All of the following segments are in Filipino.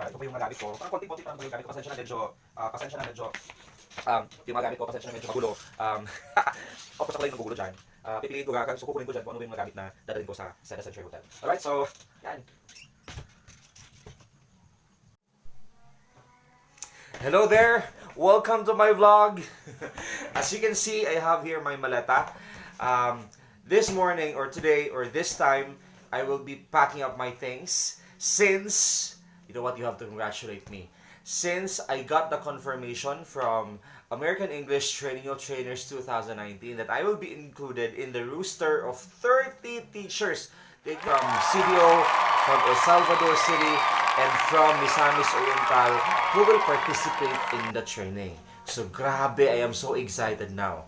ito po yung mga gamit ko. Parang konti-konti parang yung gamit ko. Pasensya na medyo, yung mga gamit ko, pasensya na medyo magulo. Of course, ako lang yung magulo dyan. Pipiliin ko so kukunin ko dyan kung ano yung mga gamit na dadalhin ko sa Seda Century Hotel. Alright, so, yan. Hello there! Welcome to my vlog! As you can see, I have here my maleta. This morning, or today, or this time, I will be packing up my things since, you know what, you have to congratulate me. Since I got the confirmation from American English Training of Trainers 2019 that I will be included in the roster of 30 teachers from CDO, from El Salvador City, and from Misamis Oriental who will participate in the training. So grabe, I am so excited now.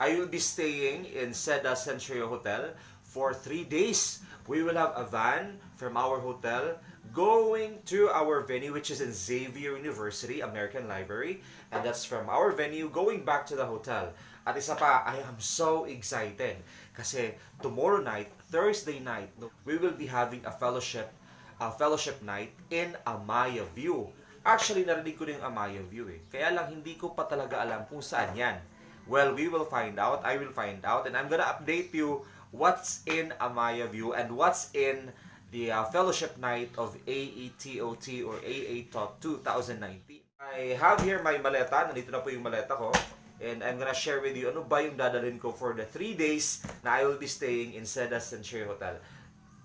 I will be staying in Seda Century Hotel for 3 days. We will have a van from our hotel going to our venue, which is in Xavier University, American Library. And that's from our venue going back to the hotel. At isa pa, I am so excited kasi tomorrow night, Thursday night, we will be having a fellowship night in Amaya View. Actually, narinig ko din yung Amaya View eh. Kaya lang hindi ko pa talaga alam kung saan yan. Well, we will find out. I will find out. And I'm gonna update you what's in Amaya View and what's in the fellowship night of AETOT or AETOT 2019. I have here my maleta. Nandito na po yung maleta ko. And I'm gonna share with you ano ba yung dadalhin ko for the 3 days na I will be staying in Seda Century Hotel.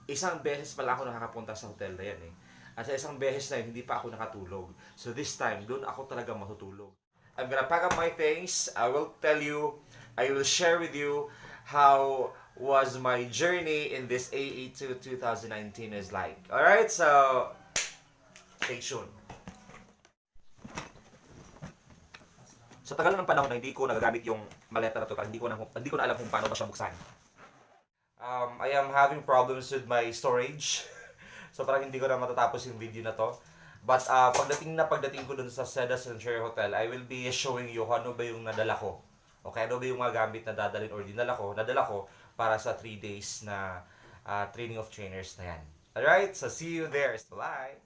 Isang beses pala ako nakakapunta sa hotel na yan eh. At sa isang beses na yun, hindi pa ako nakatulog. So this time, doon ako talaga matutulog. I'm gonna pack up my things. I will tell you, I will share with you how was my journey in this AE2 2019 is like. Alright, so stay tuned. Sa tagal ng panahon na hindi ko nagagamit yung maleta na to, hindi ko na alam kung paano ba siya buksan. I am having problems with my storage. So parang hindi ko na matatapos yung video na to. But pagdating ko dun sa Seda Century Hotel, I will be showing you ano ba yung nadala ko. Okay, ano ba yung mga gamit na dadalhin or nadala ko para sa 3 days na training of trainers na yan. Alright, so see you there. Bye!